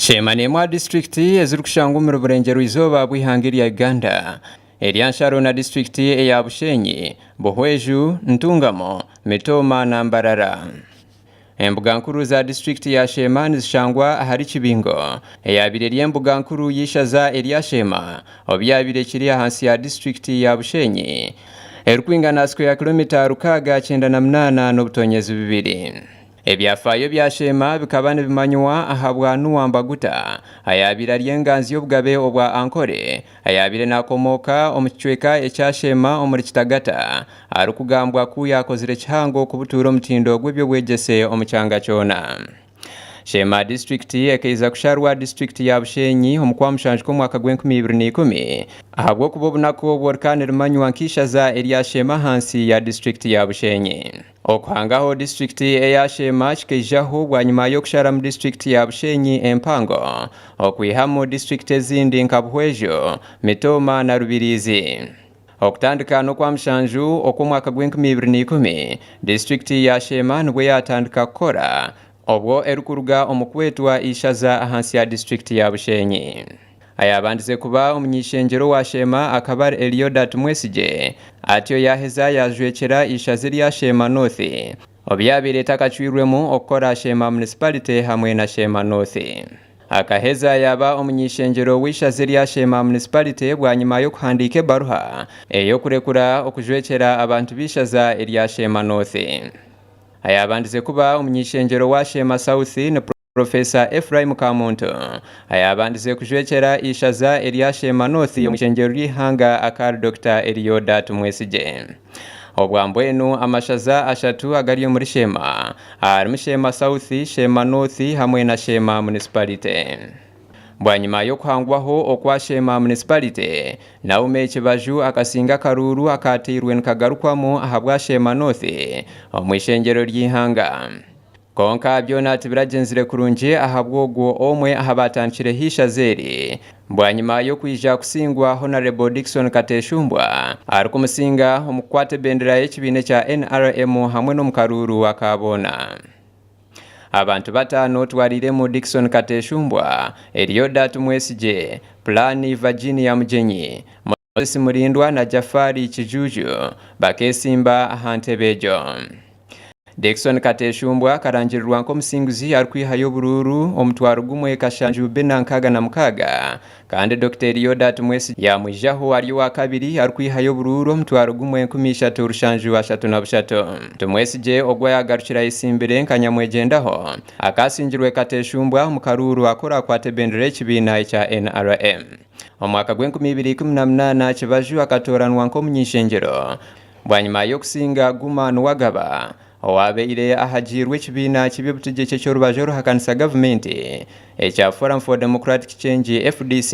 Shema n'emwe disitulikiti ezirikushangwa omu burengero izooba bw'ihanga erya Uganda. Eryansharo na disitulikiti eya Bushenyi, Buhweju, Ntungamo, Mitoma na Mbarara. Embuga nkuru za disitulikiti ya Shema nizishangwa ahari Kibingo, eyabire ry'embuga nkuru y'ishaza erya Shema, obyabire kiri ahansi ya disitulikiti ya Bushenyi, erikwingana ya kilomita 698 n'obutonyezi 2. Ebyafaayo bya Shema bikaba nibimanywa ahabwa Nuwambaguta, ayabire ry'enganzi y'obugabe obwa Ankore, ayabire nakomoka omu kicweka ekya Shema omuri Kitagata, arikugambwa ku yakozire kihango kubutuura omutindo gw'ebyobwegyese omu kyanga kyona. Shema disitulikiti ekaiza kusharwa disitulikiti ya Bushenyi omu kwa mushanju kw'omwaka gw'2010 ahabw'okuba obunaku obworika nirimanywa nk'ishaza erya Shema hansi ya disitulikiti ya Bushenyi. Okuhangaho disitulikiti eya Shema kikaijaho bwanyuma y'okushara mu disitulikiti ya Bushenyi empango okwihamu disitulikiti ezindi nka Buhwejo, Mitoma na Rubirizi. Okutandika n'okwa mushanju okw'omwaka gw'2010 disitulikiti ya Shema nibwo yatandika kukora obwo erikuruga omu kwetwa ishaza ahansi ya disitulikiti ya Bushenyi. Ayabandize kuba omunyishenjero wa Shema akaba Eliodat Mwesige atyo yaheza yajwekera ishaza erya Shema North, obyabire takachwirwemu okukora Shema Municipality hamwe na Shema North. Akaheza yaba omunyishenjero w'ishaza erya Shema Municipality bwanyuma y'okuhandika ebaruha ey'okurekura okujwekera abantu b'ishaza erya Shema North. Ayabandize kuba omunyishenjero wa Shema South ne Professor Ephraim Kamuntu ayabandize kujwekera ishaza erya Shema North omunyishenjero ry'ihanga akari Dr. Eliodat Mwesige. Obwambwenu amashaza ashatu agari muri Shema harimu Shema South, Shema North hamwe na Shema Municipality. Bwanyuma y'okuhangwaho okwa Shema Municipality, Naume Kibaju akasinga karuru akatirwe nkagarukwamu ahabwa Shema North omwishenjero ry'ihanga. Konka byona tibiragenzire kurungi ahabwogwo omwe ahabatandikire hishazeri. Bwanyuma yo kwija kusingwa Honorable Dickson Kateshumbwa arikumusinga omukwate bendera y'ekibine kya NRM hamwe n'omukaruru akabona. Abantu batano twariremu Dickson Kateshumbwa, Eliodat Mwesige, Plani Virginia Mujenyi, Moses Murindwa na Jafari Kijuju bakesimba ahantebejo. Dickson Kateshumbwa karangirirwa nk'omusinguzi arikwihayo bururu omutwaro gumwe kashanju 296 kandi Dr. Eliodat Mwesige yamwijaho ari wa kabiri arikwihayo bururu omutwaro gumwe 1333. Tumwesige ogwa yagarukira isimbire nkanyamwegendaho akasingirwe Kateshumbwa mu karuru akora kwate bendera ekibina ekya NRM. Omwaka gw'2018 Kibaju akatoranwa nk'omunyishenjero bwanyuma y'okusinga Guma Nuwagaba owabeire ahajirwe ekibina cy'ebyobutegeki ky'orubajo ruhakanisa gavumenti ekya Forum for Democratic Change FDC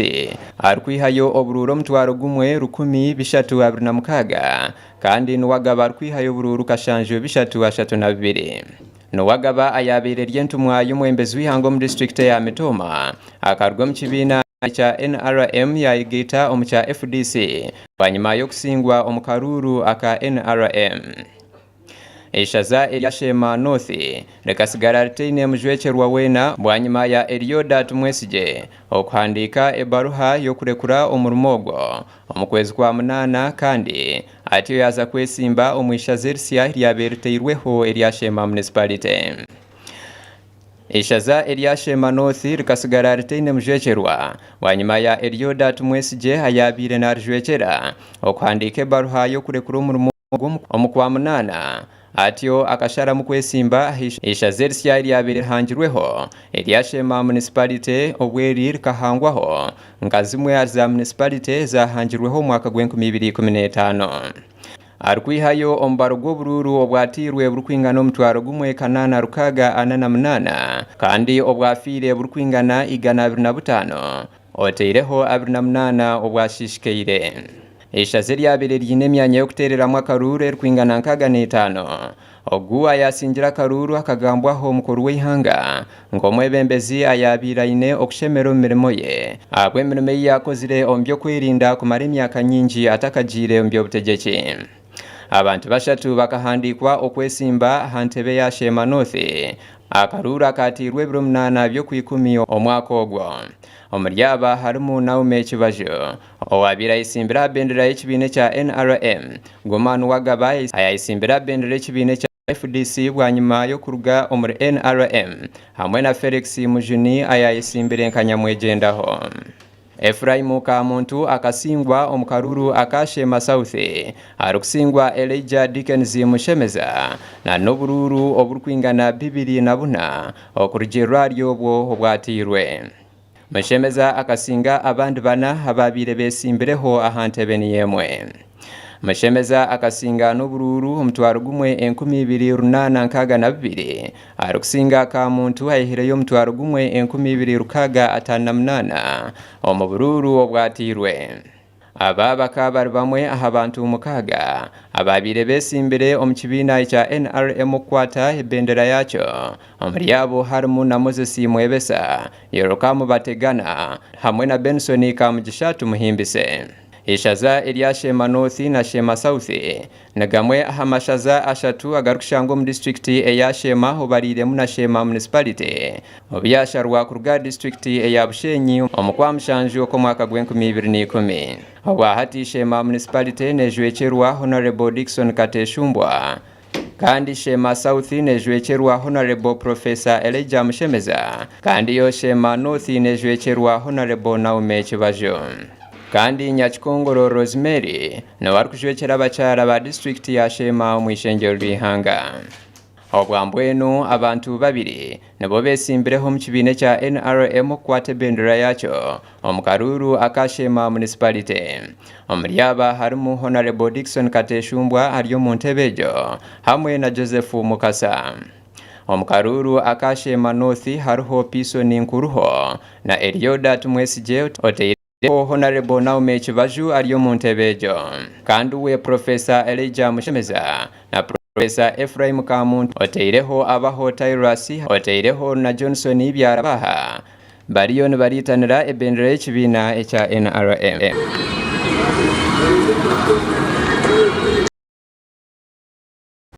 arikwihayo obururu omutwaro gumwe 1326 kandi Nuwagaba arikwihayo obururu kashanju 332. Nuwagaba ayabeire ry'entumwa y'omwembezi w'ihango mu disitulikiti ya Mitoma akarwa mu kibina kya NRM yayigita omu kya FDC bwanyuma y'okusingwa omukaruru aka NRM. Ishaza erya Shema North rekasigara ritaine mujwekerwa wena bwanyuma ya Eliodat Mwesige okuhandika ebaruha y'okurekura omurimo ogwo omu kwezi kwa munana kandi atyo yaza kwesimba omu ishaza erisya ryabire ritairweho erya Shema Municipality. Ishaza erya Shema North rikasigara ritaine mujwekerwa bwanyuma ya Eliodat Mwesige ayabire narijwekera okuhandika ebaruha y'okurekura omurimo ogwo omu kwa munana atyo akashara mu kwesimba ishaza erisya ryabire rihangirweho erya Shema Municipality obweri rikahangwaho nka zimwe za municipality zahangirweho mwaka gw'2015. Arikwihayo ombaro gw'obururu obwatirwe burukwingana omutwaro gumwe 848 kandi obwafire burukwingana 125 oteireho 28 obwashishikeire. Ishaza ryabire ryine emyanya y'okutereramu akaruru erikwingana 65. Ogu ayasingira akaruru akagambwaho omukuru w'ihanga ng'omwebembezi ayabire aine okushemera omu mirimo ye ahabw'emirimo ei yakozire omu by'okwerinda kumara emyaka nyingi atakagire omu by'obutegeki. Abantu bashatu bakahandikwa okwesimba aha ntebe ya Shema North, akaruru akatirwe ebiro 8 by'okwikumi omwaka ogwo. Omuri aba harimu Naume Kibajo owabiire ayesimbira bendera y'ekibiina kya NRM, Gomani Wagaba ayesimbira bendera y'ekibiina kya FDC bwanyuma y'okuruga omuri NRM, hamwe na Felix Mujuni ayayesimbire nkanyamwegendaho. Efraimu Kamuntu akasingwa omukaruru akashema South arukusingwa Elijah Dickens Mushemeza na n'obururu oburukwingana 240 okurugirwa ryobwo obwatirwe. Mushemeza akasinga abandi bana ababiire besimbireho ahantebe niyemwe. Mushemeza akasinga n'obururu omutwaro gumwe 2862 arukusinga Kamuntu ayihireyo omutwaro gumwe 2658 omu bururu obwatirwe. Aba bakaba bari bamwe aha bantu 6 ababiire besimbire omu kibiina kya NRM okukwata ebendera yakyo. Omuri abo harimu na Moses Mwebesa, Yerokamu Bategana hamwe na Benson Kamugishatu Muhimbise. Ishaza erya Shema North na Shema South nagamwe aha mashaza ashatu agarukushangwa mu district eya Shema obariremu na Shema municipality obyasharwa kuruga district eya Bushenyi omukwamushanju okw'omwaka gw'2010. Obwahati Shema municipality nejwekerwa Honorable Dickson Kateshumbwa kandi Shema South nejwekerwa Honorable Professor Elijah Mushemeza kandi yo Shema North nejwekerwa Honorable Naume Kibajo. Kandi Nyakikongoro Rosemary nawari kujwekera abakyala ba district ya Shema mu ishengero lw'ihanga. Obwambwenu abantu babiri nabo besimbireho mu kibiina kya NRM okukwata bendera yakyo omukaruru akashema municipality. Omuri aba harimu Honorable Dickson Kateshumbwa ariyo mu ntebe ejo hamwe na Joseph Mukasa. Omukaruru akashema North hariho Pison Nkuruho na Eliodat Mwesije Honorable Naume Kibajo ariyo mu ntebe ejo kandi we Professor Elijah Mushemeza na Professor Ephraim Kamuntu oteireho abaho Tyrus oteireho na Johnson Byarabaha bariyo nibaritanira ebendera y'ekibiina ekya NRM.